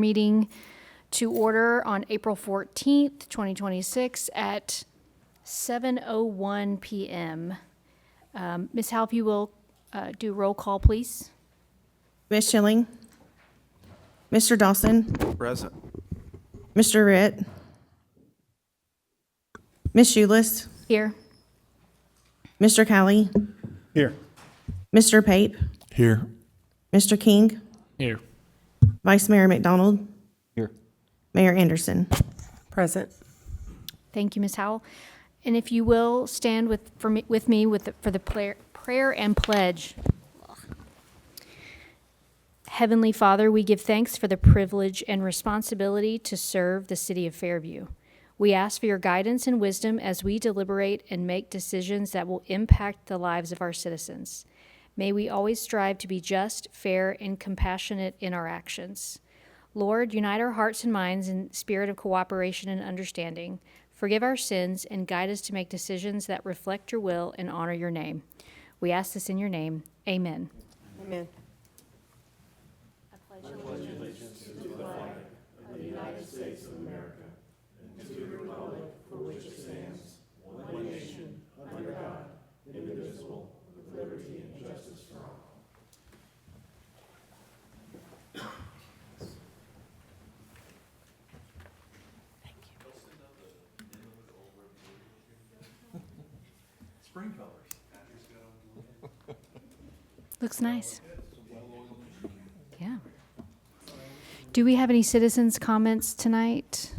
meeting to order on April 14th, 2026 at 7:01 p.m. Ms. Howe, if you will do roll call, please. Ms. Schilling. Mr. Dawson. Present. Mr. Ritt. Ms. Schulis. Here. Mr. Callie. Here. Mr. Pape. Here. Mr. King. Here. Vice Mayor McDonald. Here. Mayor Anderson. Present. Thank you, Ms. Howell. And if you will stand for the prayer and pledge. Heavenly Father, we give thanks for the privilege and responsibility to serve the city of Fairview. We ask for your guidance and wisdom as we deliberate and make decisions that will impact the lives of our citizens. May we always strive to be just, fair, and compassionate in our actions. Lord, unite our hearts and minds in spirit of cooperation and understanding. Forgive our sins and guide us to make decisions that reflect your will and honor your name. We ask this in your name. Amen. Amen. Spring colors. Looks nice. Yeah. Do we have any citizens' comments tonight?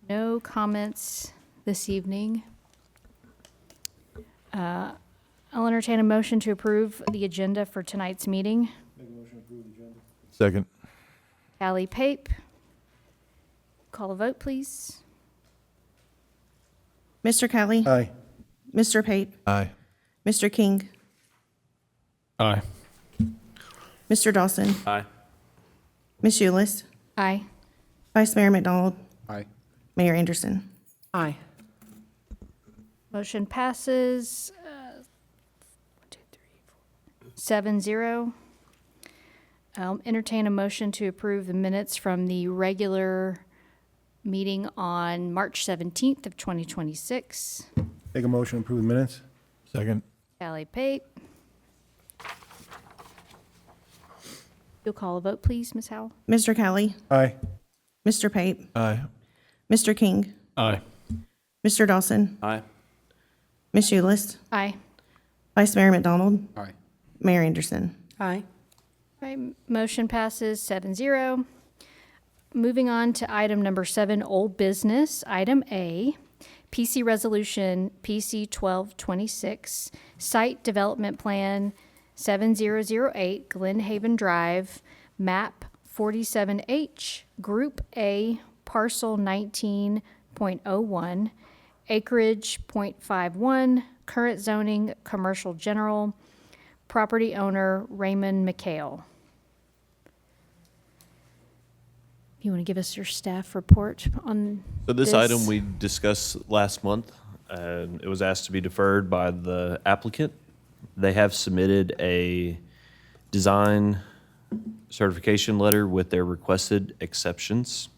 No comments this evening. I'll entertain a motion to approve the agenda for tonight's meeting. Second. Callie Pape. Call a vote, please. Mr. Callie. Aye. Mr. Pape. Aye. Mr. King. Aye. Mr. Dawson. Aye. Ms. Schulis. Aye. Vice Mayor McDonald. Aye. Mayor Anderson. Aye. Motion passes 7-0. I'll entertain a motion to approve the minutes from the regular meeting on March 17th of 2026. Make a motion to approve the minutes? Second. Callie Pape. You'll call a vote, please, Ms. Howell. Mr. Callie. Aye. Mr. Pape. Aye. Mr. King. Aye. Mr. Dawson. Aye. Ms. Schulis. Aye. Vice Mayor McDonald. Aye. Mayor Anderson. Aye. All right, motion passes 7-0. Moving on to item number 7, old business. Item A, PC Resolution PC 1226, Site Development Plan 7008, Glen Haven Drive, Map 47H, Group A, Parcel 19.01, Acreage .51, Current Zoning Commercial General, Property Owner Raymond McHale. You want to give us your staff report on So this this? item we discussed last month, and it was asked to be deferred by the applicant. They have submitted a design certification letter with their requested exceptions.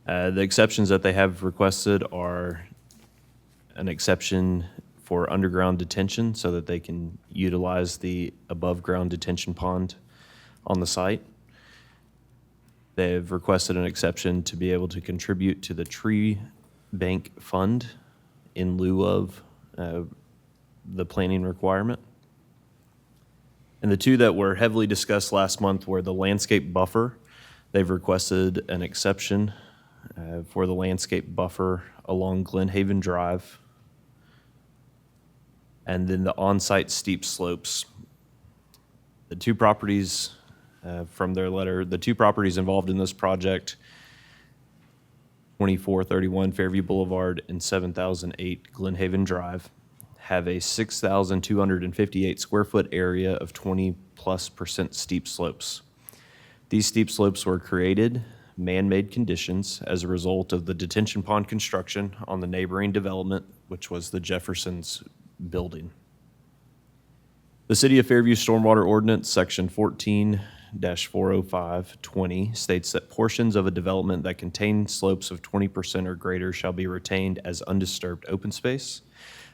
The exceptions that they have requested are an exception for underground detention so that they can utilize the above-ground detention pond on the site. They've requested an exception to be able to contribute to the tree bank fund in lieu of the planning requirement. And the two that were heavily discussed last month were the landscape buffer. They've requested an exception for the landscape buffer along Glen Haven Drive. And then the on-site steep slopes. The two properties from their letter, the two properties involved in this project, 2431 Fairview Boulevard and 7008 Glen Haven Drive, have a 6,258 square foot area of 20+% steep slopes. These steep slopes were created man-made conditions as a result of the detention pond construction on the neighboring development, which was the Jefferson's The City of Fairview Stormwater Ordinance, Section 14-40520, states that portions of a development that contain slopes of 20% or greater shall be retained as undisturbed open space.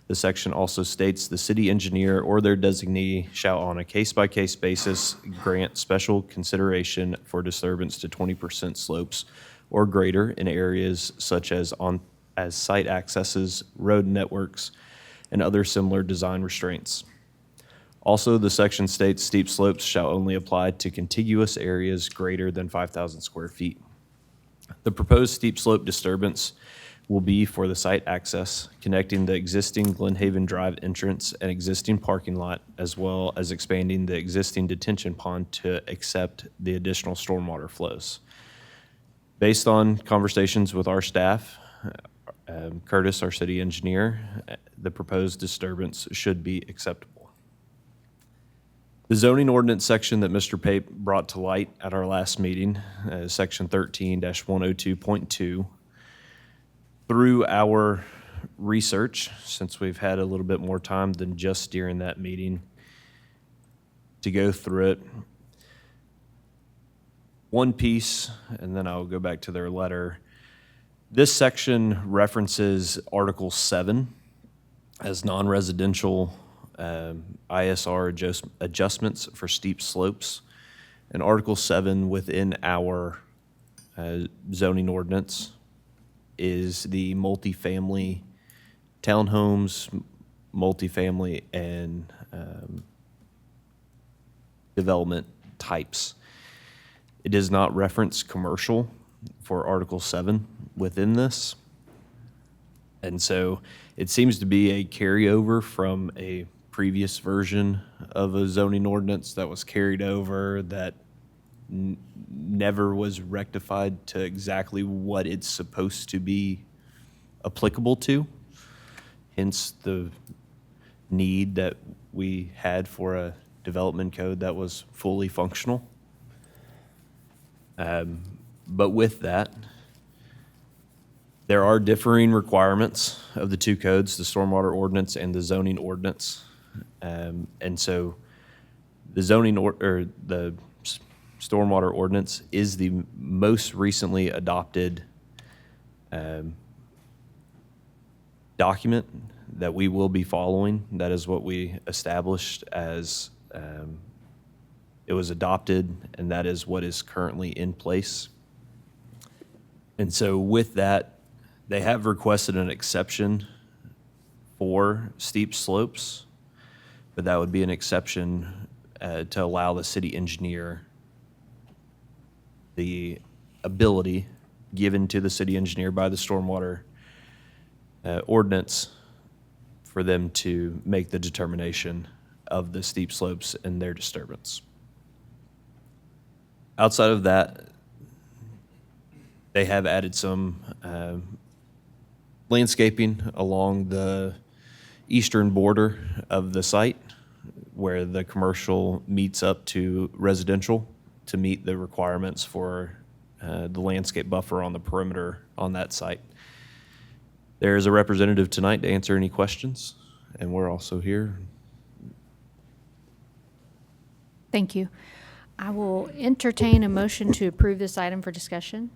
The section also states the city engineer or their designee shall, on a case-by-case basis, grant special consideration for disturbance to 20% slopes or greater in areas such as site accesses, road networks, and other similar design restraints. Also, the section states steep slopes shall only apply to contiguous areas greater than 5,000 square feet. The proposed steep slope disturbance will be for the site access, connecting the existing Glen Haven Drive entrance and existing parking lot, as well as expanding the existing detention pond to accept the additional stormwater flows. Based on conversations with our staff, Curtis, our city engineer, the proposed disturbance should be acceptable. The zoning ordinance section that Mr. Pape brought to light at our last meeting, Section 13-102.2, through our research, since we've had a little bit more time than just during that meeting to go through it, one piece, and then I'll go back to their letter. This section references Article 7 as non-residential ISR adjustments for steep slopes. And Article 7 within our zoning ordinance is the multifamily townhomes, multifamily, and development types. It does not reference commercial for Article 7 within this. And so it seems to be a carryover from a previous version of a zoning ordinance that was carried over that never was rectified to exactly what it's supposed to be applicable to. Hence the need that we had for a development code that was fully functional. But with that, there are differing requirements of the two codes, the stormwater ordinance and the zoning ordinance. And so the the stormwater ordinance is the most recently adopted document that we will be following. That is what we established as it was adopted, and that is what is currently in place. And so with that, they have requested an exception for steep slopes, but that would be an exception to allow the city engineer the ability given to the city engineer by the stormwater ordinance for them to make the determination of the steep slopes and their disturbance. Outside of that, they have added some landscaping along the eastern border of the site where the commercial meets up to residential to meet the requirements for the landscape buffer on the perimeter on that site. There is a representative tonight to answer any questions, and we're also here. Thank you. I will entertain a motion to approve this item for discussion.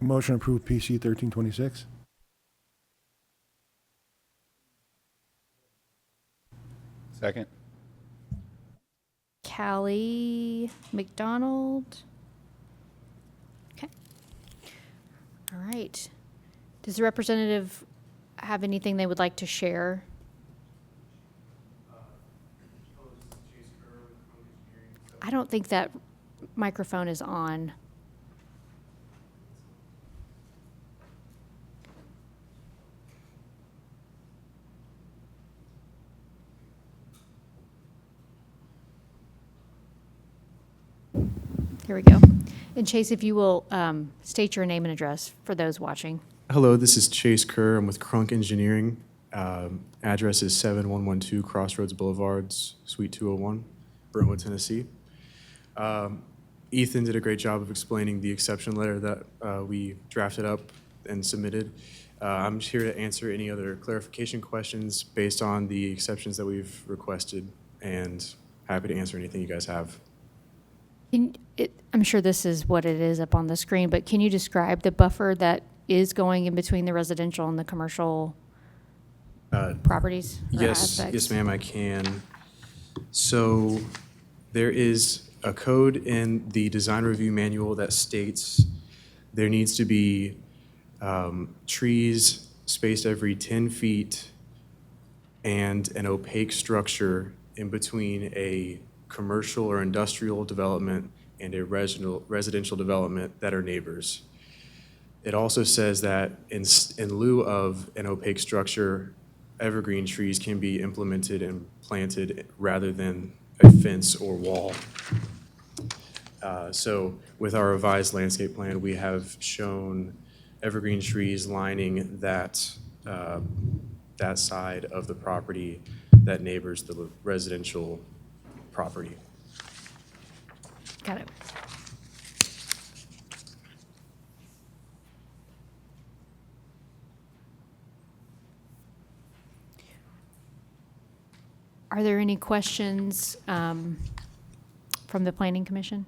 Motion to approve PC 1326. Second. Callie McDonald. Okay. All right. Does the representative have anything they would like to share? I don't think that microphone is on. Here we go. And Chase, if you will state your name and address for those watching. Hello, this is Chase Kerr. I'm with Crunk Engineering. Address is 7112 Crossroads Boulevards, Suite 201, Brentwood, Tennessee. Ethan did a great job of explaining the exception letter that we drafted up and submitted. I'm just here to answer any other clarification questions based on the exceptions that we've requested, and happy to answer anything you guys have. I'm sure this is what it is up on the screen, but can you describe the buffer that is going in between the residential and the commercial properties or Yes, aspects? yes, ma'am, I can. So there is a code in the design review manual that states there needs to be trees spaced every 10 feet and an opaque structure in between a commercial or industrial development and a residential development that are neighbors. It also says that in lieu of an opaque structure, evergreen trees can be implemented and planted rather than a fence or wall. So with our revised landscape plan, we have shown evergreen trees lining that side of the property that neighbors the residential property. Got it. Are there any questions from the Planning Commission?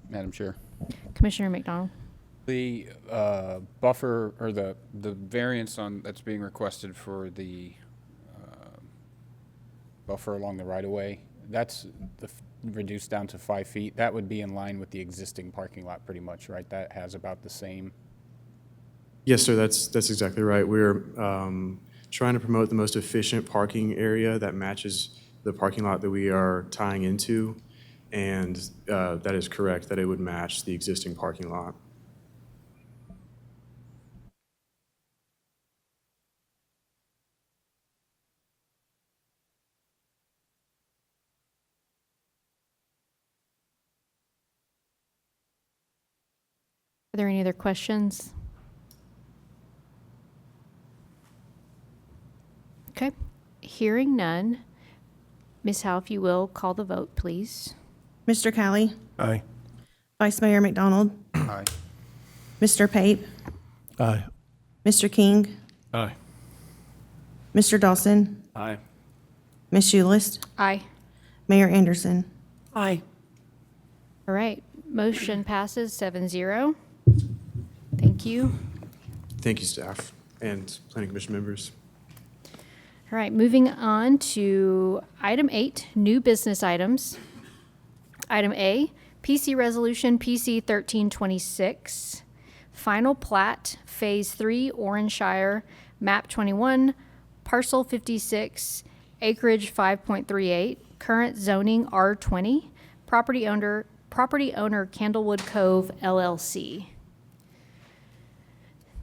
Madam Chair. Commissioner McDonald? The buffer or the variance that's being requested for the buffer along the right-of-way, that's reduced down to 5 feet. That would be in line with the existing parking lot pretty much, right? That has about the same. Yes, sir, that's exactly right. We're trying to promote the most efficient parking area that matches the parking lot that we are tying into, and that is correct, that it would match the existing parking lot. Are there any other questions? Okay, hearing none. Ms. Howe, if you will, call the vote, please. Mr. Kelly, Aye. Vice Mayor McDonald, Aye. Mr. Pape, Aye. Mr. King, Aye. Mr. Dawson, Aye. Ms. Shoelist, Aye. Mayor Anderson. Aye. All right, motion passes 7-0. Thank you. Thank you, staff and Planning Commission members. All right, moving on to item 8, new business items. Item A, PC Resolution PC 1326, Final Plat, Phase 3, Orange-Shire, Map 21, Parcel 56, Acreage 5.38, Current Zoning R20, Property owner Candlewood Cove LLC.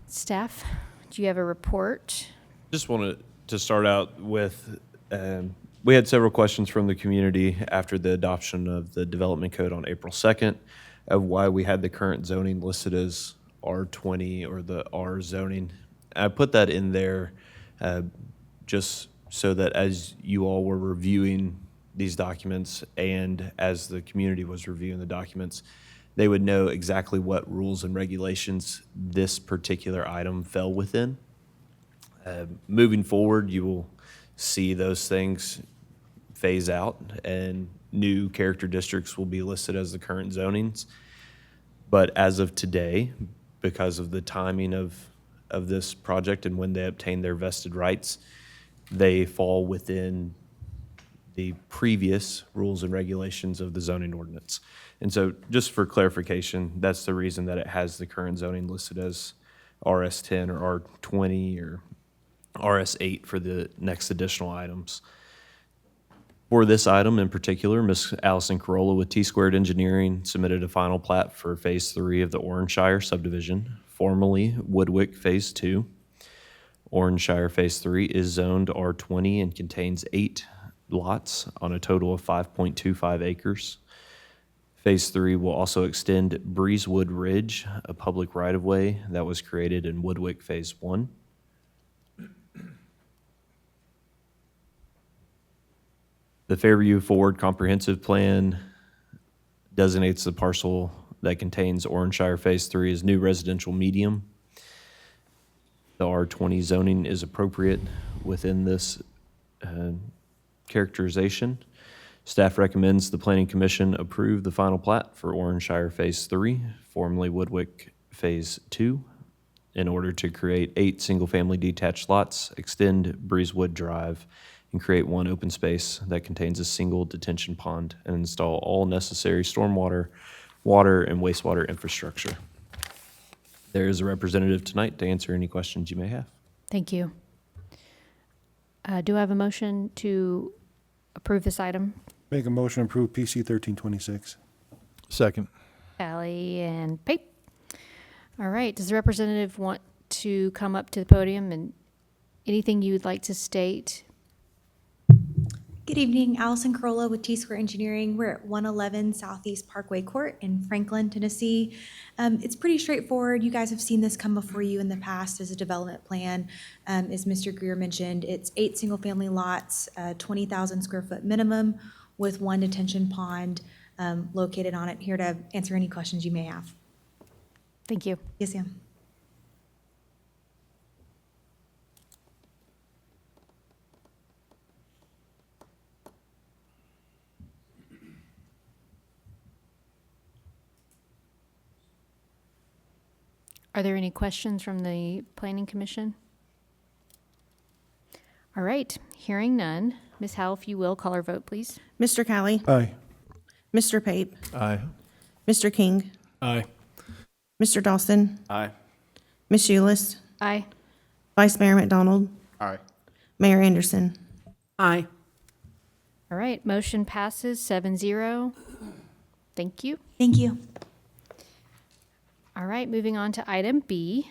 Staff, do you have a report? Just wanted to start out with, we had several questions from the community after the adoption of the development code on April 2nd of why we had the current zoning listed as R20 or the R zoning. I put that in there just so that as you all were reviewing these documents and as the community was reviewing the documents, they would know exactly what rules and regulations this particular item fell within. Moving forward, you will see those things phase out and new character districts will be listed as the current zonings. But as of today, because of the timing of this project and when they obtain their vested rights, they fall within the previous rules and regulations of the zoning ordinance. And so just for clarification, that's the reason that it has the current zoning listed as RS10 or R20 or RS8 for the next additional items. For this item in particular, Ms. Allison Corolla with T-Squared Engineering submitted a final plat for Phase 3 of the Orange-Shire subdivision, formerly Woodwick Phase 2. Orange-Shire Phase 3 is zoned R20 and contains 8 lots on a total of 5.25 acres. Phase 3 will also extend Breezewood Ridge, a public right-of-way that was created in Woodwick Phase 1. The Fairview Forward Comprehensive Plan designates the parcel that contains Orange Phase 3 is new residential medium. The R20 zoning is appropriate within this characterization. Staff recommends the Planning Commission approve the final plat for Orange Phase 3, formerly Woodwick Phase 2, in order to create 8 single-family detached lots, extend Breezewood Drive, and create 1 open space that contains a single detention pond, and install all necessary stormwater, water, and wastewater infrastructure. There is a representative tonight to answer any questions you may have. Thank you. Do I have a motion to approve this item? Make a motion to approve PC 1326. Second. Ally and Pape. All right, does the representative want to come up to the podium and anything you would like to state? Good evening, Allison Corolla with T-Square Engineering. We're at 111 Southeast Parkway Court in Franklin, Tennessee. It's pretty straightforward. You guys have seen this come before you in the past as a development plan. As Mr. Greer mentioned, it's 8 single-family lots, 20,000 square foot minimum with 1 detention pond located on it. Here to answer any questions you may have. Thank you. Yes, ma'am. Are there any questions from the Planning Commission? All right, hearing none. Ms. Howell, if you will, call our vote, please. Mr. Kelly, Aye. Mr. Pape, Aye. Mr. King, Aye. Mr. Dawson, Aye. Ms. Ulyss, Aye. Vice Mayor McDonald, Aye. Mayor Anderson. Aye. All right, motion passes 7-0. Thank you. Thank you. All right, moving on to item B.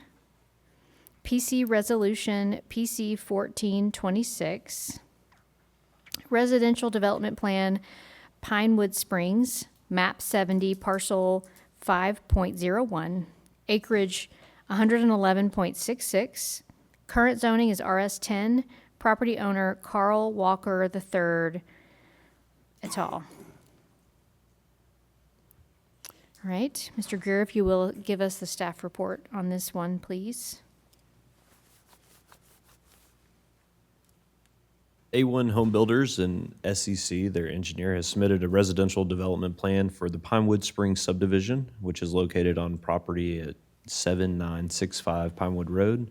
PC Resolution PC 1426. Residential Development Plan, Pinewood Springs, map 70, parcel 5.01, acreage 111.66. Current zoning is RS10, property owner Carl Walker III, et al. All right, Mr. Greer, if you will give us the staff report on this one, please. A1 Home Builders and SEC, their engineer, has submitted a residential development plan for the Pinewood Springs subdivision, which is located on property at 7965 Pinewood Road.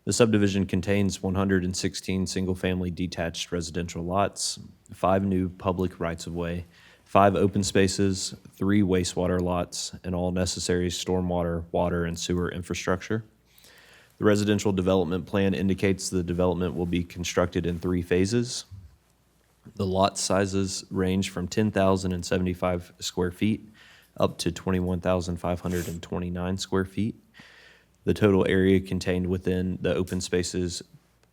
The subdivision contains 116 single-family detached residential lots, 5 new public rights-of-way, 5 open spaces, 3 wastewater lots, and all necessary stormwater, water, and sewer infrastructure. The residential development plan indicates the development will be constructed in 3 phases. The lot sizes range from 10,075 square feet up to 21,529 square feet. The total area contained within the open spaces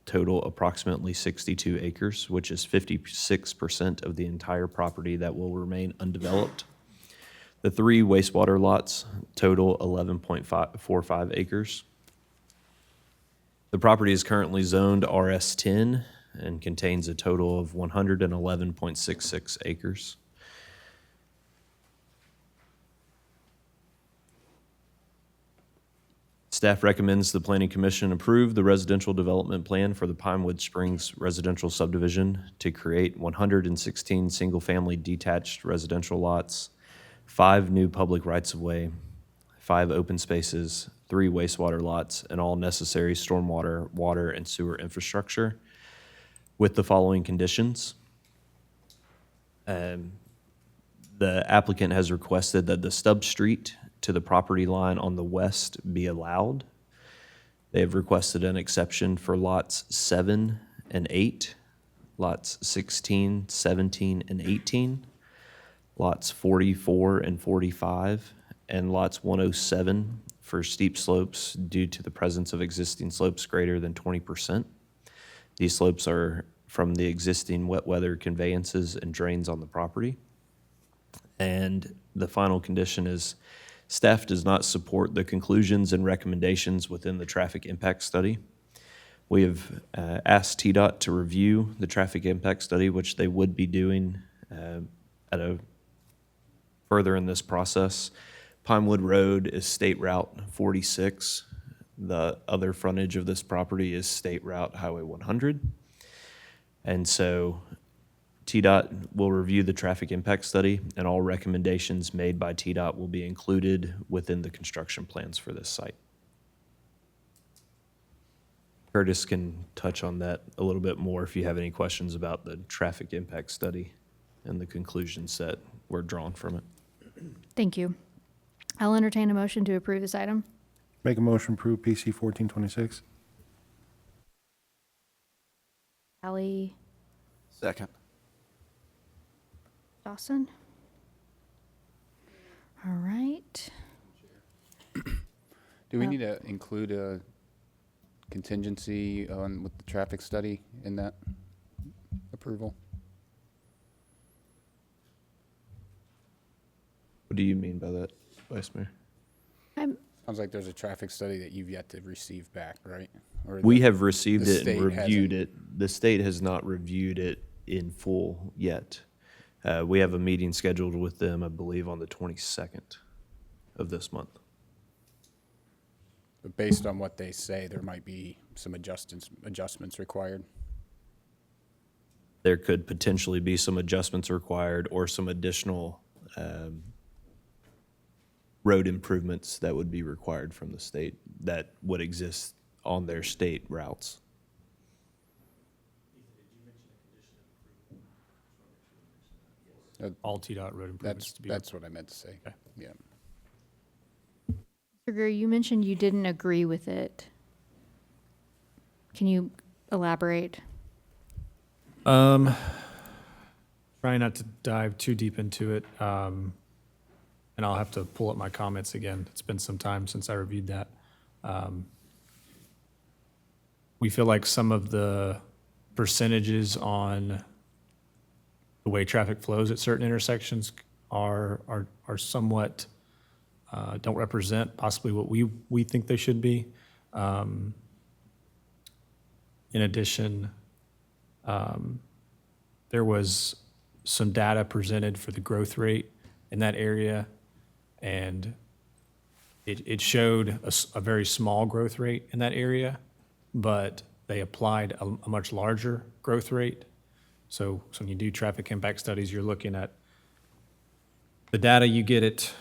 total approximately 62 acres, which is 56% of the entire property that will remain undeveloped. The 3 wastewater lots total 11.45 acres. The property is currently zoned RS10 and contains a total of 111.66 acres. Staff recommends the Planning Commission approve the residential development plan for the Pinewood Springs residential subdivision to create 116 single-family detached residential lots, 5 new public rights-of-way, 5 open spaces, 3 wastewater lots, and all necessary stormwater, water, and sewer infrastructure with the following conditions. The applicant has requested that the stub street to the property line on the west be allowed. They have requested an exception for lots 7 and 8, lots 16, 17, and 18, lots 44 and 45, and lots 107 for steep slopes due to the presence of existing slopes greater than 20%. These slopes are from the existing wet weather conveyances and drains on the property. And the final condition is staff does not support the conclusions and recommendations within the traffic impact study. We have asked TDOT to review the traffic impact study, which they would be doing further in this process. Pinewood Road is State Route 46. The other frontage of this property is State Route Highway 100. And so TDOT will review the traffic impact study, and all recommendations made by TDOT will be included within the construction plans for this site. Curtis can touch on that a little bit more if you have any questions about the traffic impact study and the conclusions that were drawn from it. Thank you. I'll entertain a motion to approve this item. Make a motion to approve PC 1426. Ally Second. Dawson? All right. Do we need to include a contingency on, with the traffic study in that approval? What do you mean by that, Vice Mayor? Sounds like there's a traffic study that you've yet to receive back, right? Or We the- have received the it and state reviewed hasn't. it. The state has not reviewed it in full yet. We have a meeting scheduled with them, I believe, on the 22nd of this month. But based on what they say, there might be some adjustments required. There could potentially be some adjustments required or some additional road improvements that would be required from the state that would exist on their state routes. All TDOT road improvements to be. That's what I meant to say. Yeah. Mr. Greer, you mentioned you didn't agree with it. Can you elaborate? Trying not to dive too deep into it, and I'll have to pull up my comments again. It's been some time since I reviewed that. We feel like some of the percentages on the way traffic flows at certain intersections are somewhat, don't represent possibly what we think they should be. In addition, there was some data presented for the growth rate in that area, and it showed a very small growth rate in that area, but they applied a much larger growth rate. So when you do traffic impact studies, you're looking at the data you get it,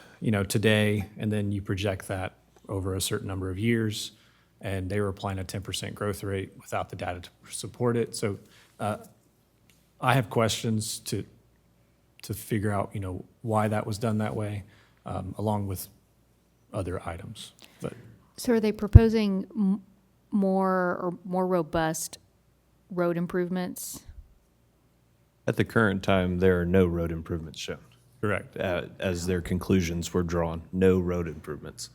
today, and then you project that over a certain number of years, and they were applying a 10% growth rate without the data to support it. So I have questions to figure out, why that was done that way, along with other items. But So are they proposing more robust road improvements? At the current time, there are no road improvements shown. correct. As their conclusions were drawn, no road improvements.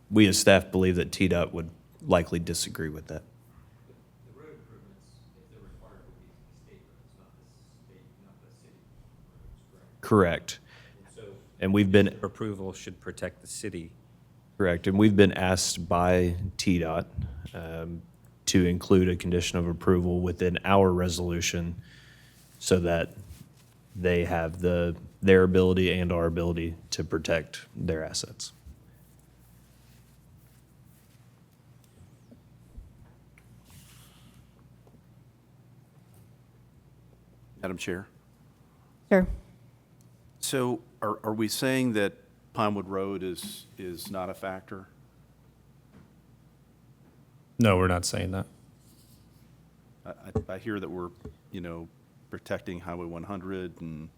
We as staff believe that TDOT would likely disagree with that. The road improvements, if they're required, would be state roads, not the city roads, correct? Correct. And we've been, Approval should protect the city. correct, and we've been asked by TDOT to include a condition of approval within our resolution so that they have their ability and our ability to protect their assets. Madam Chair, Sure. so are we saying that Pinewood Road is not a factor? No, we're not saying that. I hear that we're, protecting Highway 100 and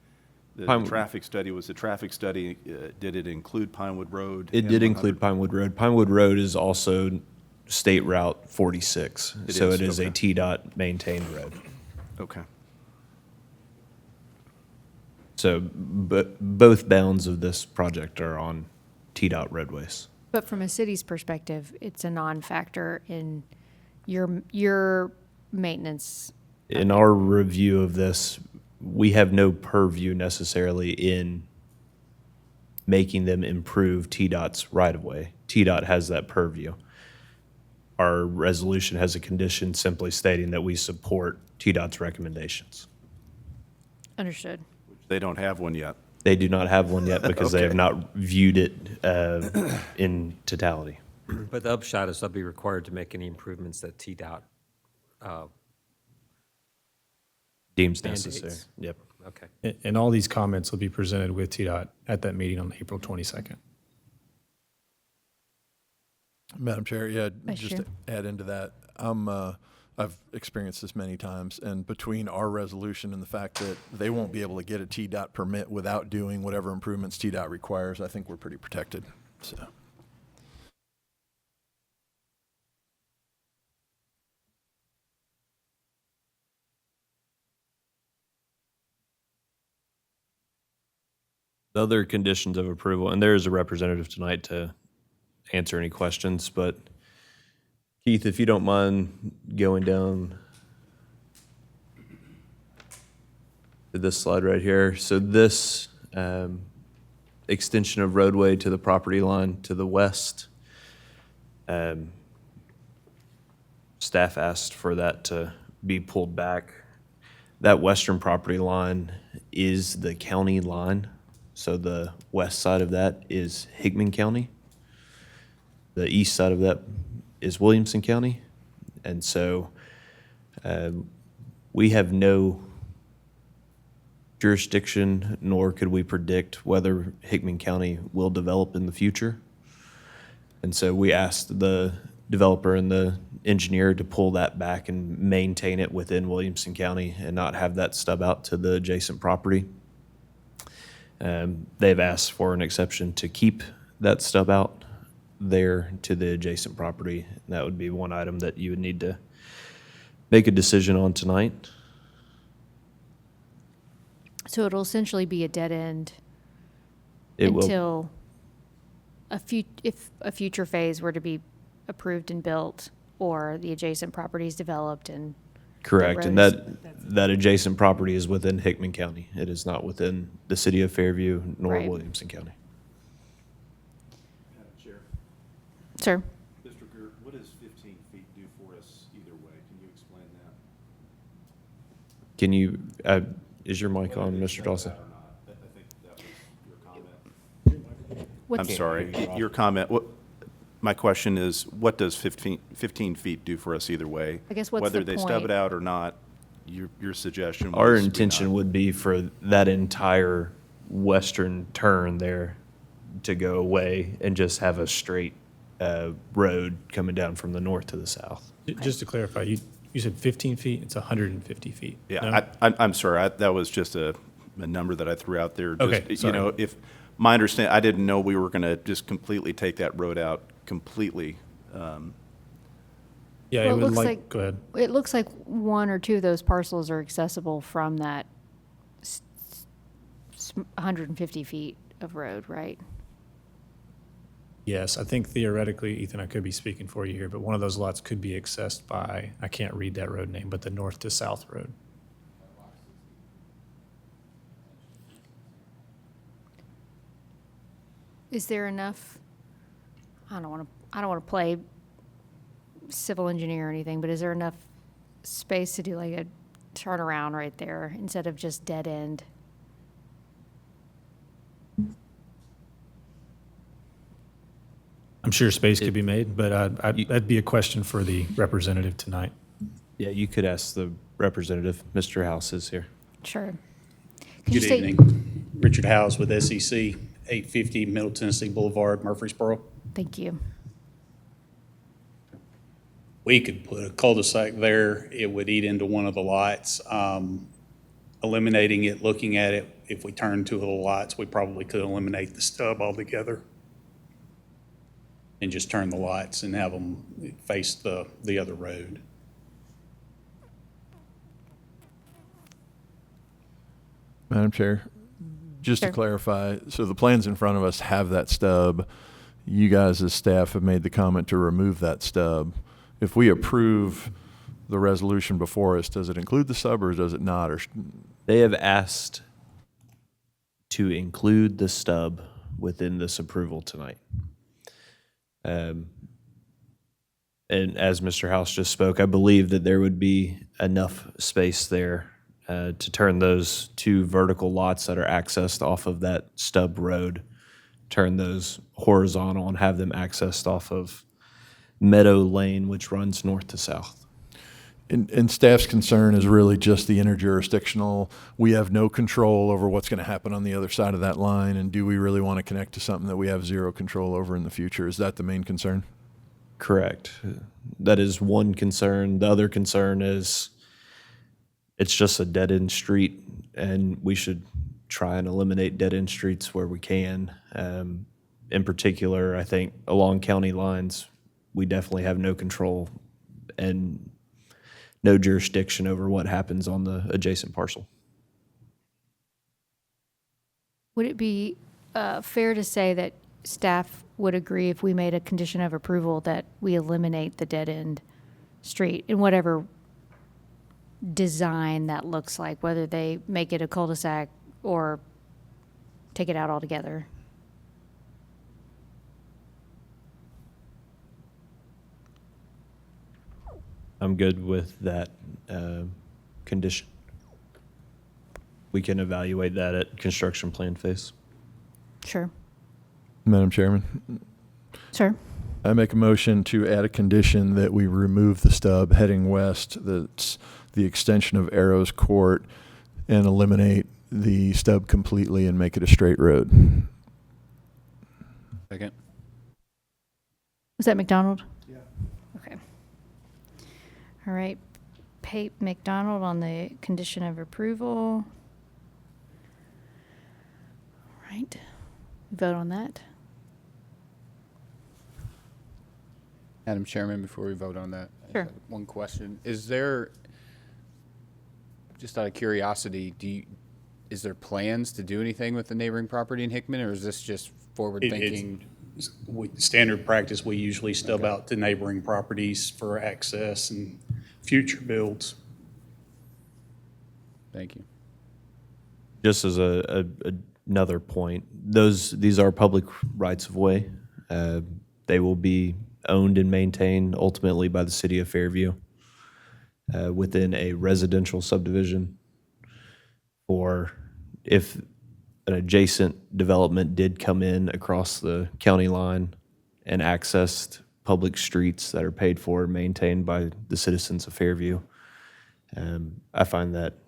the Pinewood- traffic study, was the traffic study, did it include Pinewood Road? It and did 100? include Pinewood Road. Pinewood Road is also State Route 46, It so is, it is a okay. TDOT maintained road. Okay. So both bounds of this project are on TDOT roadways. But from a city's perspective, it's a non-factor in your maintenance. In our review of this, we have no purview necessarily in making them improve TDOT's right-of-way. TDOT has that purview. Our resolution has a condition simply stating that we support TDOT's recommendations. Understood. They don't have one yet. They do not have one yet because they have not viewed it in totality. But the upshot is they'll be required to make any improvements that TDOT, Deems Mandates. necessary. Yep. okay. And all these comments will be presented with TDOT at that meeting on April 22nd. Madam Chair, yeah, Vice just Chair. to add into that, I've experienced this many times, and between our resolution and the fact that they won't be able to get a TDOT permit without doing whatever improvements TDOT requires, I think we're pretty protected, so. The other conditions of approval, and there is a representative tonight to answer any questions, but Keith, if you don't mind going down to this slide right here. So this extension of roadway to the property line to the west, staff asked for that to be pulled back. That western property line is the county line. So the west side of that is Hickman County. The east side of that is Williamson County. And so we have no jurisdiction, nor could we predict whether Hickman County will develop in the future. And so we asked the developer and the engineer to pull that back and maintain it within Williamson County and not have that stub out to the adjacent property. They've asked for an exception to keep that stub out there to the adjacent property. That would be one item that you would need to make a decision on tonight. So it'll essentially be a dead end It will, until if a future phase were to be approved and built, or the adjacent properties developed and correct, and roads- that adjacent property is within Hickman County. It is not within the city of Fairview nor Right. Williamson County. Madam Chair, Sir, Mr. Girt, what does 15 feet do for us either way? Can you explain that? Can you, is your mic on, Mr. Dawson? Or not? I think that was your comment. what's I'm sorry, your comment, my question is, what does 15 feet do for us either way? I guess what's Whether the they stub point? it out or not, your suggestion was. Our we intention not- would be for that entire western turn there to go away and just have a straight road coming down from the north to the south. Just to clarify, you said 15 feet, it's 150 feet. No? Yeah, I'm sorry, that was just a number that I threw out there. Okay, Just, sorry. You know, if, my understanding, I didn't know we were going to just completely take that road out completely. Yeah, Well, it it would looks like, like- go ahead. it looks like one or two of those parcels are accessible from that 150 feet of road, right? Yes, I think theoretically, Ethan, I could be speaking for you here, but one of those lots could be accessed by, I can't read that road name, but the north to south road. Is there enough, I don't want to play civil engineer or anything, but is there enough space to do like a turnaround right there instead of just dead end? I'm sure space could be made, but that'd be a question for the representative tonight. Yeah, you could ask the representative. Mr. House is here. Sure. Could you Good state- evening. Richard Howes with SEC, 850 Middle Tennessee Boulevard, Murfreesboro. Thank you. We could put a cul-de-sac there. It would eat into one of the lots. Eliminating it, looking at it, if we turn two of the lots, we probably could eliminate the stub altogether and just turn the lots and have them face the other road. Madam Chair, just to Sure. clarify, so the plans in front of us have that stub. You guys as staff have made the comment to remove that stub. If we approve the resolution before us, does it include the stub or does it not? Or They have asked to include the stub within this approval tonight. And as Mr. House just spoke, I believe that there would be enough space there to turn those two vertical lots that are accessed off of that stub road, turn those horizontal and have them accessed off of Meadow Lane, which runs north to south. And staff's concern is really just the interjurisdictional. We have no control over what's going to happen on the other side of that line, and do we really want to connect to something that we have zero control over in the future? Is that the main concern? Correct. That is one concern. The other concern is it's just a dead-end street, and we should try and eliminate dead-end streets where we can. In particular, I think along county lines, we definitely have no control and no jurisdiction over what happens on the adjacent parcel. Would it be fair to say that staff would agree if we made a condition of approval that we eliminate the dead-end street in whatever design that looks like, whether they make it a cul-de-sac or take it out altogether? I'm good with that condition. We can evaluate that at construction plan phase. Sure. Madam Chairman, Sure. I make a motion to add a condition that we remove the stub heading west, that's the extension of Arrows Court, and eliminate the stub completely and make it a straight road. Second. Was that McDonald? Yeah. Okay. All right. Pape McDonald on the condition of approval. All right. Vote on that. Madam Chairman, before we vote on that, I just Sure. have one question. Is there, just out of curiosity, is there plans to do anything with the neighboring property in Hickman, or is this just forward thinking? Standard practice, we usually stub out to neighboring properties for access and future builds. Thank you. Just as another point, these are public rights of way. They will be owned and maintained ultimately by the city of Fairview within a residential subdivision. Or if an adjacent development did come in across the county line and accessed public streets that are paid for and maintained by the citizens of Fairview, I find that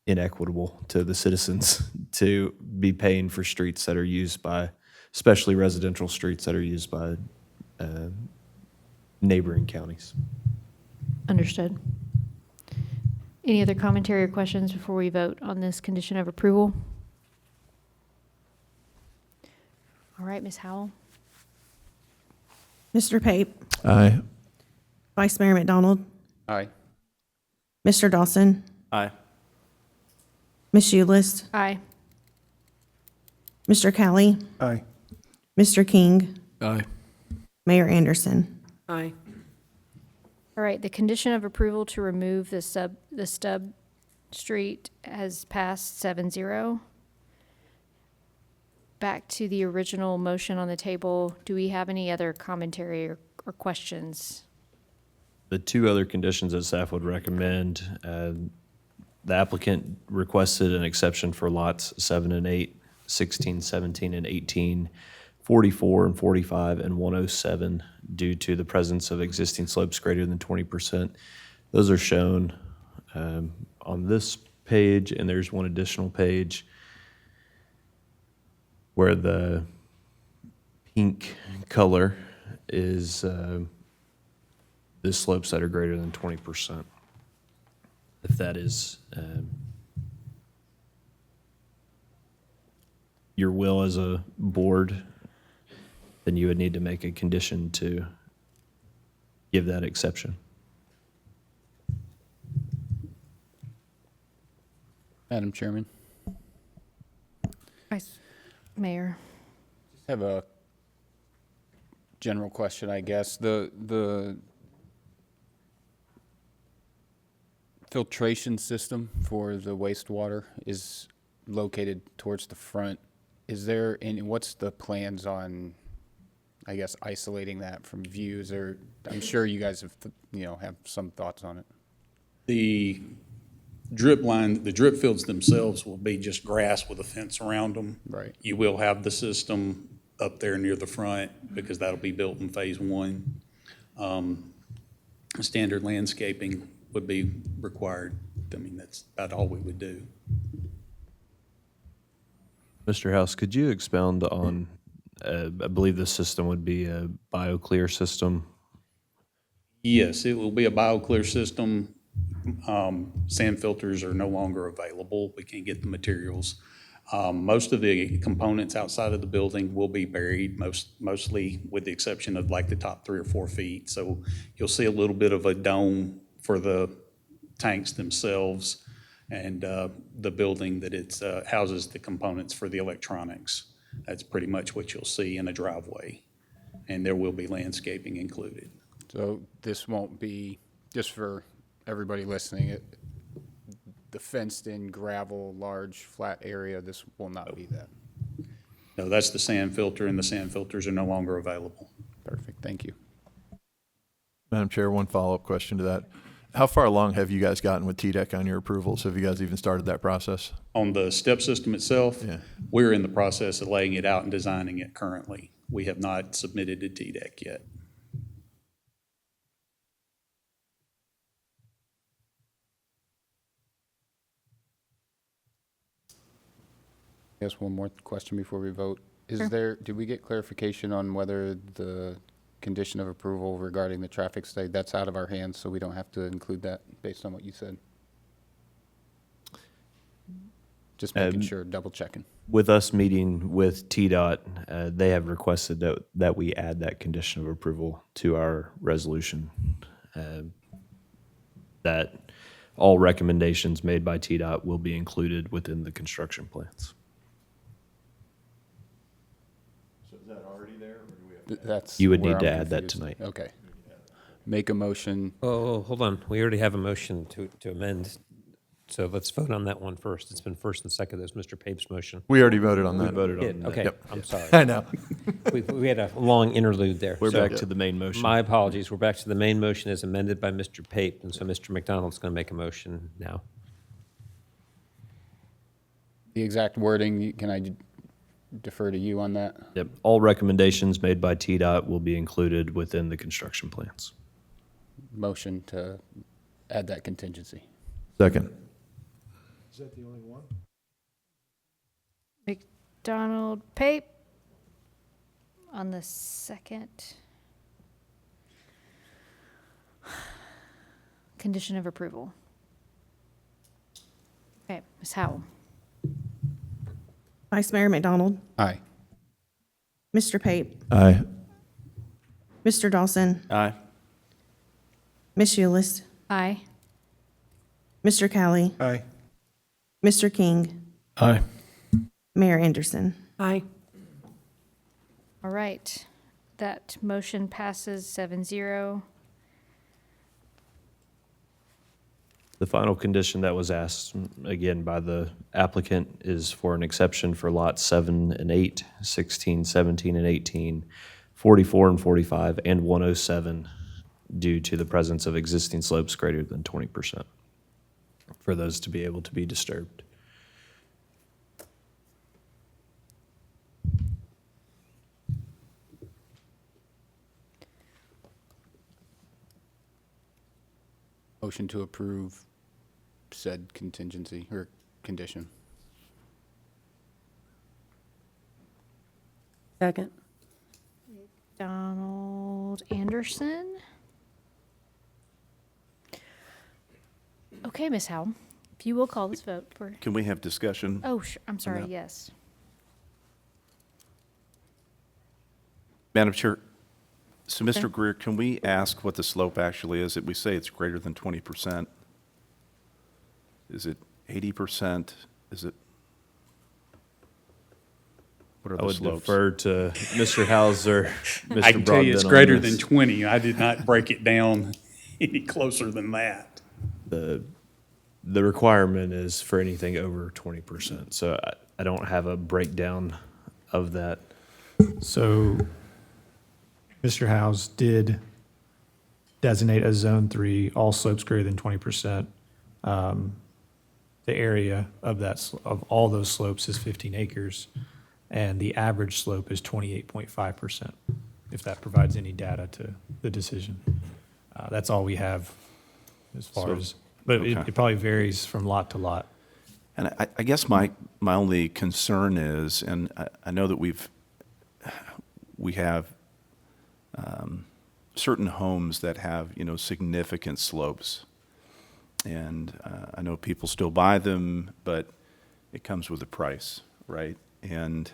inequitable to the citizens to be paying for streets that are used by, especially residential streets that are used by neighboring counties. Understood. Any other commentary or questions before we vote on this condition of approval? All right, Ms. Howell. Mr. Pape, Aye. Vice Mayor McDonald, Aye. Mr. Dawson, Aye. Ms. Schulis, Aye. Mr. Kelly, Aye. Mr. King, Aye. Mayor Anderson. Aye. All right, the condition of approval to remove the stub street has passed 7-0. Back to the original motion on the table. Do we have any other commentary or questions? The two other conditions that staff would recommend, the applicant requested an exception for lots 7 and 8, 16, 17, and 18, 44 and 45, and 107 due to the presence of existing slopes greater than 20%. Those are shown on this page, and there's one additional page where the pink color is the slopes that are greater than 20%. If that is your will as a board, then you would need to make a condition to give that exception. Madam Chairman, Vice Mayor. just have a general question, I guess. The filtration system for the wastewater is located towards the front. Is there any, what's the plans on, I guess, isolating that from views? Or I'm sure you guys have, have some thoughts on it. The drip line, the drip fields themselves will be just grass with a fence around them. Right. You will have the system up there near the front because that'll be built in phase one. Standard landscaping would be required. I mean, that's about all we would do. Mr. House, could you expound on, I believe the system would be a BioClear system? Yes, it will be a BioClear system. Sand filters are no longer available. We can't get the materials. Most of the components outside of the building will be buried, mostly with the exception of like the top 3 or 4 feet. So you'll see a little bit of a dome for the tanks themselves and the building that it houses the components for the electronics. That's pretty much what you'll see in a driveway. And there will be landscaping included. So this won't be, just for everybody listening, the fenced-in gravel, large, flat area, this will not be that. No, that's the sand filter, and the sand filters are no longer available. Perfect, thank you. Madam Chair, one follow-up question to that. How far along have you guys gotten with TDEC on your approvals? Have you guys even started that process? On the step system itself, Yeah. we're in the process of laying it out and designing it currently. We have not submitted to TDEC yet. I guess one more question before we vote. Sure. Did we get clarification on whether the condition of approval regarding the traffic study, that's out of our hands, so we don't have to include that based on what you said? Just making sure, double checking. With us meeting with TDOT, they have requested that we add that condition of approval to our resolution. That all recommendations made by TDOT will be included within the construction plans. So is that already there, or do we have? That's You would where need to I'm add that confused. tonight. Okay. Make a motion. Oh, hold on. We already have a motion to amend. So let's vote on that one first. It's been first and second. That's Mr. Pape's motion. We already voted on We that. voted Did, on that. okay, Yep. I'm sorry. I know. We had a long interlude there. We're So back to the main motion. My apologies. We're back to the main motion as amended by Mr. Pape, and so Mr. McDonald's going to make a motion now. The exact wording, can I defer to you on that? Yep, all recommendations made by TDOT will be included within the construction plans. Motion to add that contingency. Second. Is that the only one? McDonald Pape on the second. Condition of approval. Okay, Ms. Howell. Vice Mayor McDonald, Aye. Mr. Pape, Aye. Mr. Dawson, Aye. Ms. Eulis, Aye. Mr. Callie, Aye. Mr. King, Aye. Mayor Anderson. Aye. All right. That motion passes 7-0. The final condition that was asked, again, by the applicant is for an exception for lots 7 and 8, 16, 17, and 18, 44 and 45, and 107, due to the presence of existing slopes greater than 20%, for those to be able to be disturbed. Motion to approve said contingency or condition. Second. Donald Anderson. Okay, Ms. Howell, if you will call this vote for, Can we have discussion? oh, I'm sorry, that. yes. Madam Chair, so Mr. Greer, can we ask what the slope actually is? We say it's greater than 20%. Is it 80%? Is it? What are I the would slopes? defer to Mr. Hauser, Mr. I can tell you it's Brogdon on greater this. than 20. I did not break it down any closer than that. The requirement is for anything over 20%, so I don't have a breakdown of that. So Mr. Howes did designate as Zone 3 all slopes greater than 20%. The area of of all those slopes is 15 acres, and the average slope is 28.5%, if that provides any data to the decision. That's all we have as far So- as, but okay. it probably varies from lot to lot. And I guess my only concern is, and I know that we have certain homes that have, significant slopes. And I know people still buy them, but it comes with a price, right? And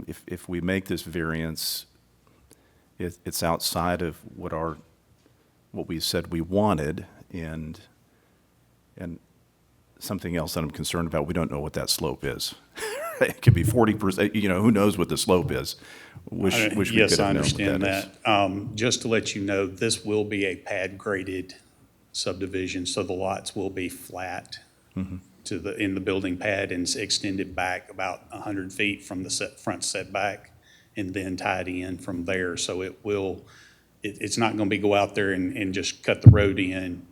if we make this variance, it's outside of what we said we wanted, and something else that I'm concerned about, we don't know what that slope is. It could be 40%, who knows what the slope is? Wish we could Yes, I have known what understand that is. that. Just to let you know, this will be a pad graded subdivision, so the lots will be flat in the building pad and extended back about 100 feet from the front setback, and then tied in from there. So it's not going to be go out there and just cut the road in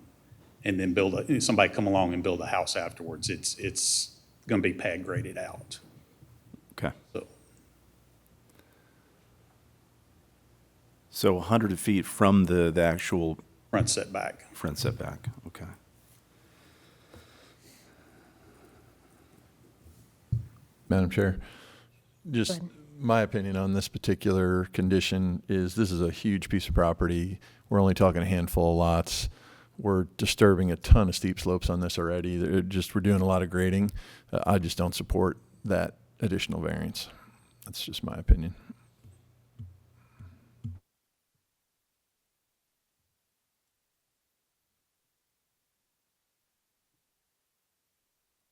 and then somebody come along and build a house afterwards. It's going to be pad graded out. Okay. So So 100 feet from the actual front setback. front setback, okay. Madam Chair, Go just ahead. my opinion on this particular condition is this is a huge piece of property. We're only talking a handful of lots. We're disturbing a ton of steep slopes on this already. We're doing a lot of grading. I just don't support that additional variance. That's just my opinion.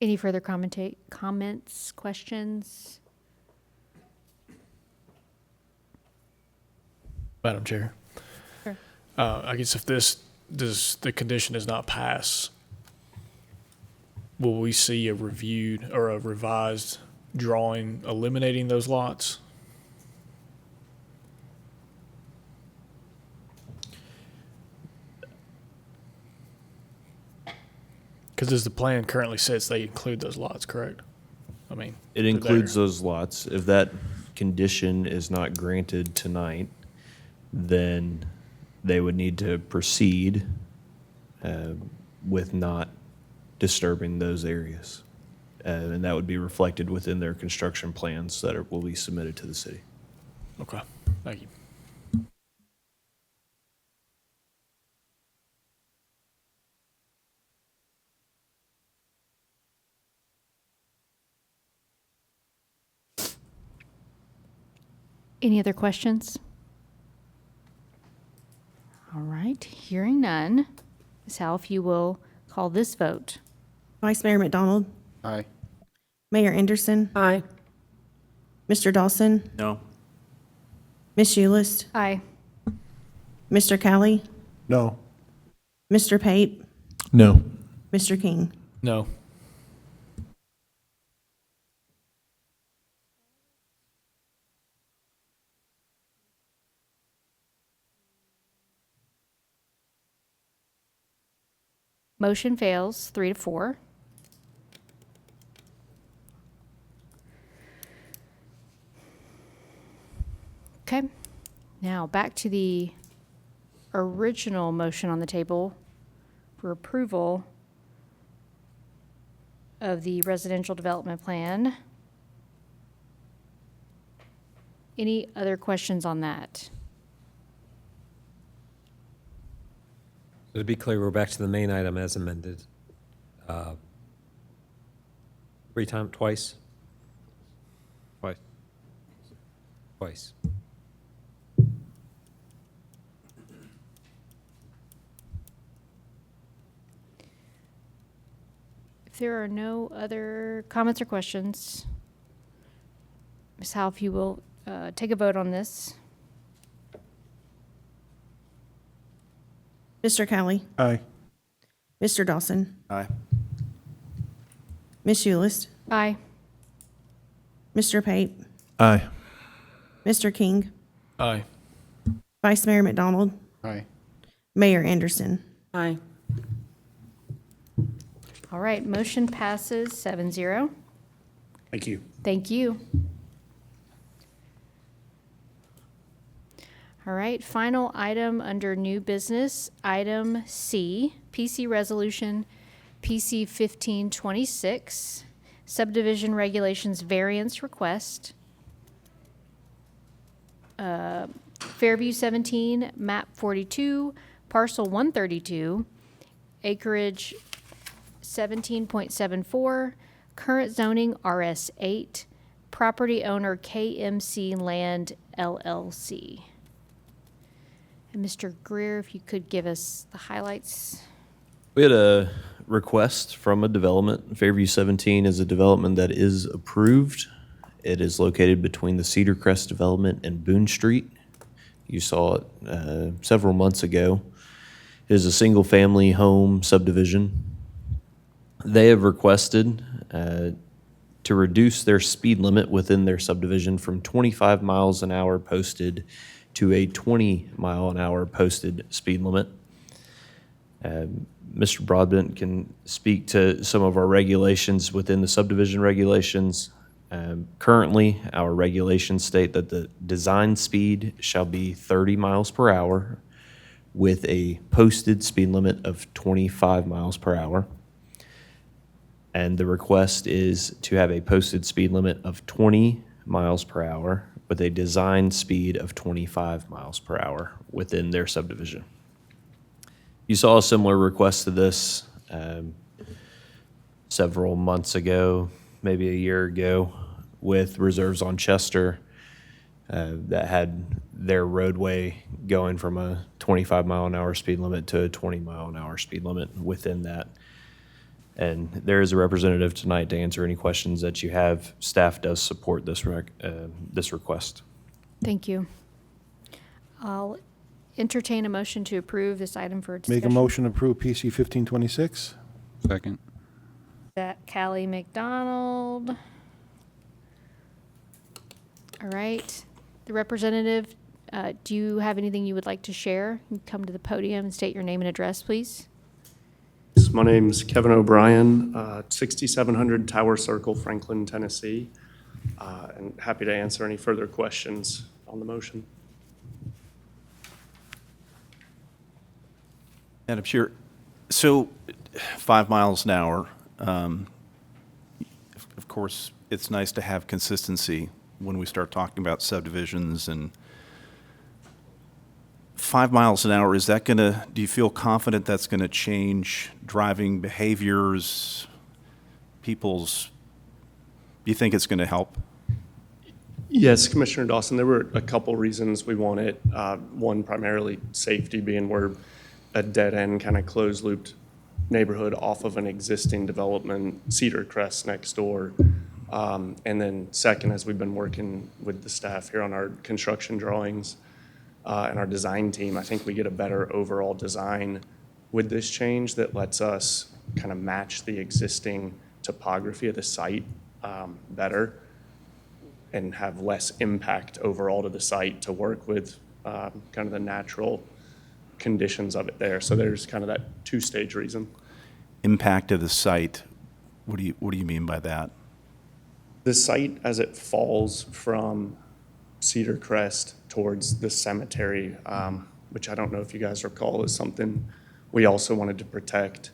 Any further comments, questions? Madam Chair. Sure. I guess if the condition does not pass, will we see a reviewed or a revised drawing eliminating those lots? Because as the plan currently says, they include those lots, correct? I mean. It they're includes there. those lots. If that condition is not granted tonight, then they would need to proceed with not disturbing those areas. And that would be reflected within their construction plans that will be submitted to the city. Okay, thank you. Any other questions? All right, hearing none. Ms. Howe, if you will call this vote. Vice Mayor McDonald, Aye. Mayor Anderson, Aye. Mr. Dawson, No? Ms. Eulist, Aye. Mr. Callie, No. Mr. Pape, No. Mr. King. No. Motion fails 3-4. Okay, now back to the original motion on the table for approval of the residential development plan. Any other questions on that? So to be clear, we're back to the main item as amended. Twice? Twice. Twice. If there are no other comments or questions, Ms. Howe, if you will take a vote on this. Mr. Callie, Aye. Mr. Dawson, Aye. Ms. Eulist, Aye. Mr. Pape, Aye. Mr. King, Aye. Vice Mayor McDonald, Aye. Mayor Anderson. Aye. All right, motion passes 7-0. Thank you. Thank you. All right, final item under new business, item C, PC Resolution PC 1526, subdivision regulations variance request. Fairview 17, map 42, parcel 132, acreage 17.74, current zoning RS 8, property owner KMC Land LLC. And Mr. Greer, if you could give us the highlights. We had a request from a development. Fairview 17 is a development that is approved. It is located between the Cedar Crest development and Boone Street. You saw it several months ago. It is a single-family home subdivision. They have requested to reduce their speed limit within their subdivision from 25 miles an hour posted to a 20-mile-an-hour posted speed limit. Mr. Broadbent can speak to some of our regulations within the subdivision regulations. Currently, our regulations state that the design speed shall be 30 miles per hour with a posted speed limit of 25 miles per hour. And the request is to have a posted speed limit of 20 miles per hour with a design speed of 25 miles per hour within their subdivision. You saw a similar request to this several months ago, maybe a year ago, with Reserves on Chester that had their roadway going from a 25-mile-an-hour speed limit to a 20-mile-an-hour speed limit within that. And there is a representative tonight to answer any questions that you have. Staff does support this this request. Thank you. I'll entertain a motion to approve this item for discussion. Make a motion to approve PC 1526. Second. My name's Kevin O'Brien, 6700 Tower Circle, Franklin, Tennessee, and happy to answer any further questions on the motion. Madam Chair, so 5 miles an hour, of course, it's nice to have consistency when we start talking about subdivisions. And 5 miles an hour, is that gonna, do you feel confident that's gonna change driving behaviors, people's, do you think it's gonna help? Yes, Commissioner Dawson, there were a couple reasons we want it. One, primarily safety, being we're a dead-end kind of closed-looped neighborhood off of an existing development, Cedar Crest next door. And then second, as we've been working with the staff here on our construction drawings and our design team, I think we get a better overall design with this change that lets us kind of match the existing topography of the site better and have less impact overall to the site to work with kind of the natural conditions of it there. So there's kind of that two-stage reason. Impact of the site, what do you mean by that? The site, as it falls from Cedar Crest towards the cemetery, which I don't know if you guys recall, is something we also wanted to protect.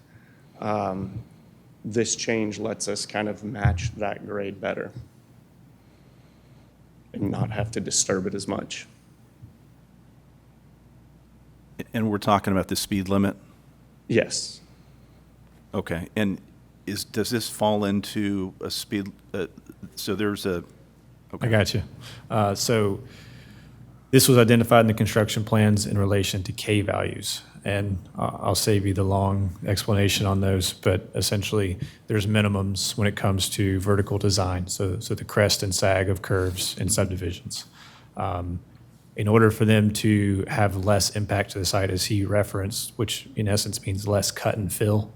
This change lets us kind of match that grade better and not have to disturb it as much. And we're talking about the speed limit? Yes. Okay, and does this fall into a speed, so there's a, okay. I got you. So this was identified in the construction plans in relation to K values. And I'll save you the long explanation on those, but essentially there's minimums when it comes to vertical design. So the crest and sag of curves in subdivisions. In order for them to have less impact to the site, as he referenced, which in essence means less cut and fill,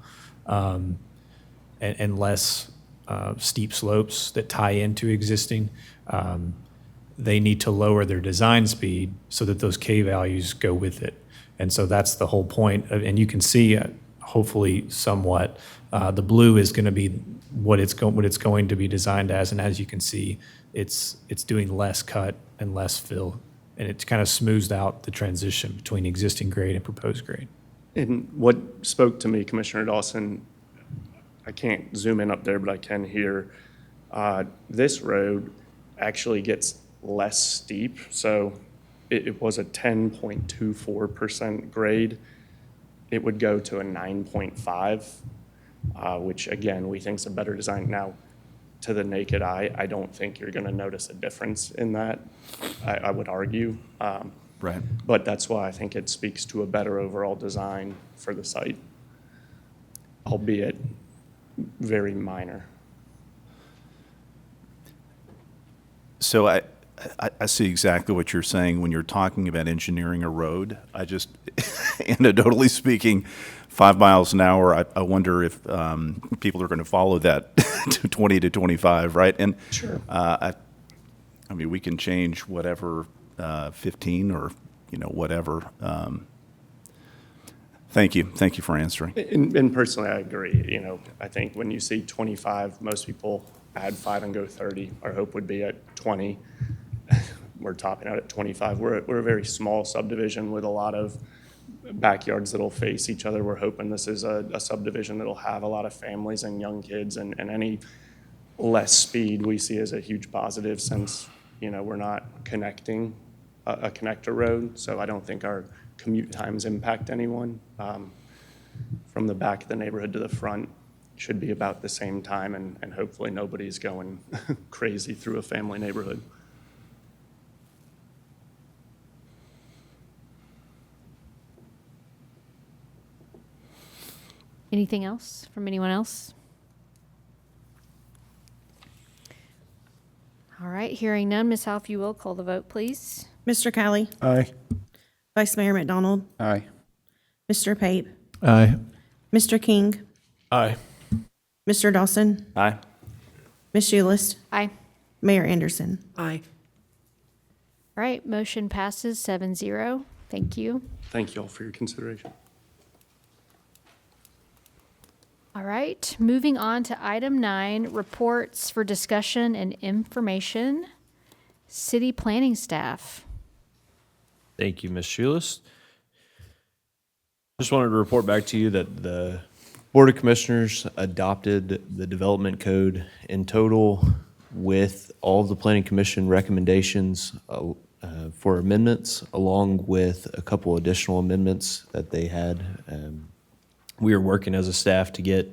and less steep slopes that tie into existing, they need to lower their design speed so that those K values go with it. And so that's the whole point. And you can see, hopefully somewhat, the blue is going to be what it's going to be designed as. And as you can see, it's doing less cut and less fill. And it's kind of smoothed out the transition between existing grade and proposed grade. And what spoke to me, Commissioner Dawson, I can't zoom in up there, but I can here. This road actually gets less steep. So it was a 10.24% grade. It would go to a 9.5, which again, we think is a better design. Now, to the naked eye, I don't think you're going to notice a difference in that, I would argue. Right. But that's why I think it speaks to a better overall design for the site, albeit very minor. So I see exactly what you're saying when you're talking about engineering a road. I just, anecdotally speaking, 5 miles an hour, I wonder if people are going to follow that to 20 to 25, right? And Sure. I mean, we can change whatever, 15 or, whatever. Thank you. Thank you for answering. And personally, I agree. I think when you see 25, most people add 5 and go 30. Our hope would be at 20. We're topping out at 25. We're a very small subdivision with a lot of backyards that'll face each other. We're hoping this is a subdivision that'll have a lot of families and young kids, and any less speed we see as a huge positive since, we're not connecting a connector road. So I don't think our commute times impact anyone. From the back of the neighborhood to the front should be about the same time, and hopefully nobody's going crazy through a family neighborhood. Anything else from anyone else? All right, hearing none, Ms. Howe, if you will, call the vote, please. Mr. Kelly, Aye. Vice Mayor McDonald, Aye. Mr. Pape, Aye. Mr. King, Aye. Mr. Dawson, Aye. Ms. Shoelist, Aye. Mayor Anderson. Aye. All right, motion passes 7-0. Thank you. Thank you all for your consideration. All right, moving on to item 9, reports for discussion and information. City planning staff. Thank you, Ms. Schulis. Just wanted to report back to you that the Board of Commissioners adopted the development code in total with all of the Planning Commission recommendations for amendments, along with a couple additional amendments that they had. We are working as a staff to get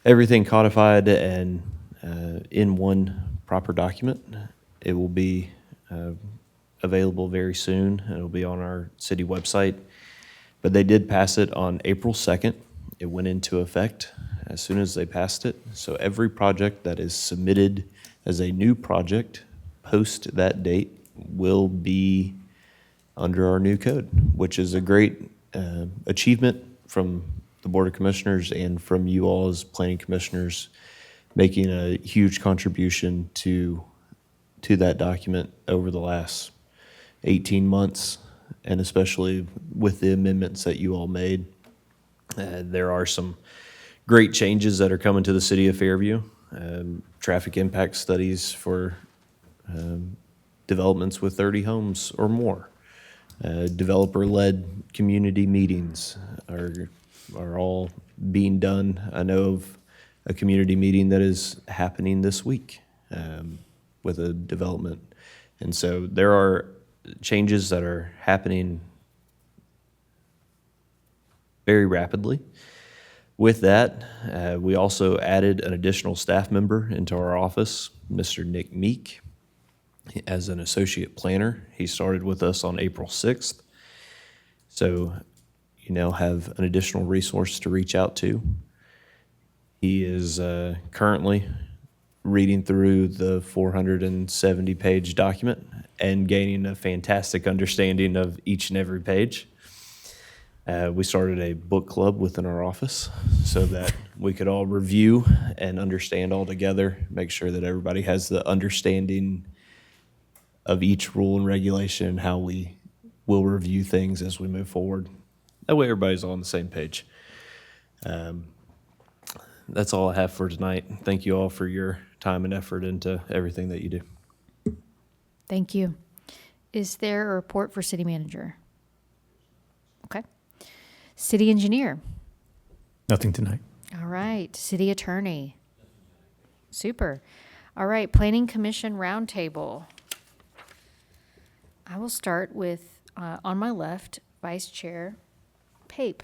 everything codified and in one proper document. It will be available very soon. It'll be on our city website. But they did pass it on April 2nd. It went into effect as soon as they passed it. So every project that is submitted as a new project post that date will be under our new code, which is a great achievement from the Board of Commissioners and from you all as planning commissioners, making a huge contribution to that document over the last 18 months, and especially with the amendments that you all made. There are some great changes that are coming to the city of Fairview. Traffic impact studies for developments with 30 homes or more. Developer-led community meetings are all being done. I know of a community meeting that is happening this week with a development. And so there are changes that are happening very rapidly. With that, we also added an additional staff member into our office, Mr. Nick Meek, as an associate planner. He started with us on April 6th. So you now have an additional resource to reach out to. He is currently reading through the 470-page document and gaining a fantastic understanding of each and every page. We started a book club within our office so that we could all review and understand all together, make sure that everybody has the understanding of each rule and regulation and how we we'll review things as we move forward. That way everybody's all on the same page. That's all I have for tonight. Thank you all for your time and effort into everything that you do. Thank you. Is there a report for city manager? Okay. City engineer? Nothing tonight. All right. City attorney? Super. All right. Planning Commission roundtable. I will start with, on my left, Vice Chair Pape.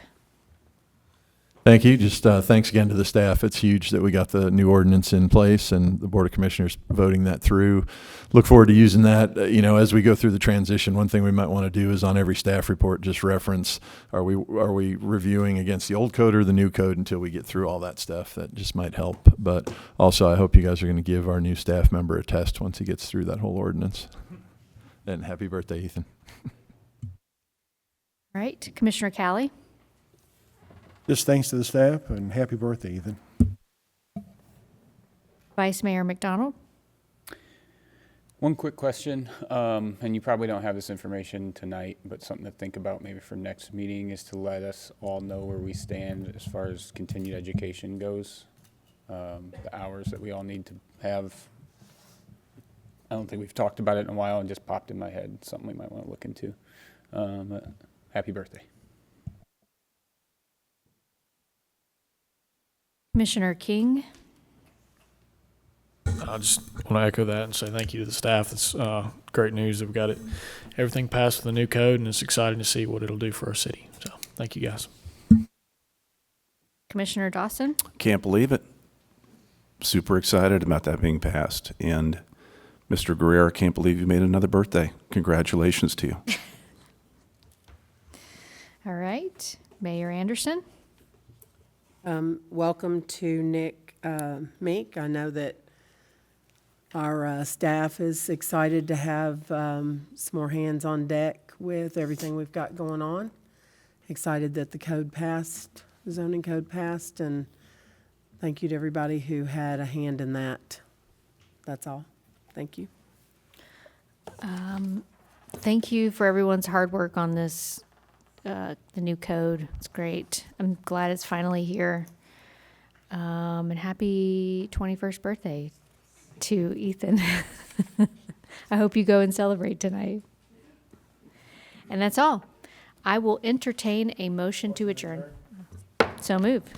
Thank you. Just thanks again to the staff. It's huge that we got the new ordinance in place and the Board of Commissioners voting that through. Look forward to using that, as we go through the transition. One thing we might want to do is on every staff report, just reference, are we reviewing against the old code or the new code until we get through all that stuff? That just might help. But also, I hope you guys are going to give our new staff member a test once he gets through that whole ordinance. And happy birthday, Ethan. All right. Commissioner Callie? Just thanks to the staff and happy birthday, Ethan. Vice Mayor McDonald? One quick question, and you probably don't have this information tonight, but something to think about maybe for next meeting is to let us all know where we stand as far as continued education goes. The hours that we all need to have. I don't think we've talked about it in a while and just popped in my head. Something we might want to look into. Happy birthday. Commissioner King? I just want to echo that and say thank you to the staff. It's great news that we got everything passed with the new code, and it's exciting to see what it'll do for our city. So thank you, guys. Commissioner Dawson? Can't believe it. Super excited about that being passed. And Mr. Guerrero, can't believe you made another birthday. Congratulations to you. All right. Mayor Anderson? Welcome to Nick Meek. I know that our staff is excited to have some more hands on deck with everything we've got going on. Excited that the code passed, the zoning code passed, and thank you to everybody who had a hand in that. That's all. Thank you. Thank you for everyone's hard work on this, the new code. It's great. I'm glad it's finally here. And happy 21st birthday to Ethan. I hope you go and celebrate tonight. And that's all. I will entertain a motion to adjourn. So moved.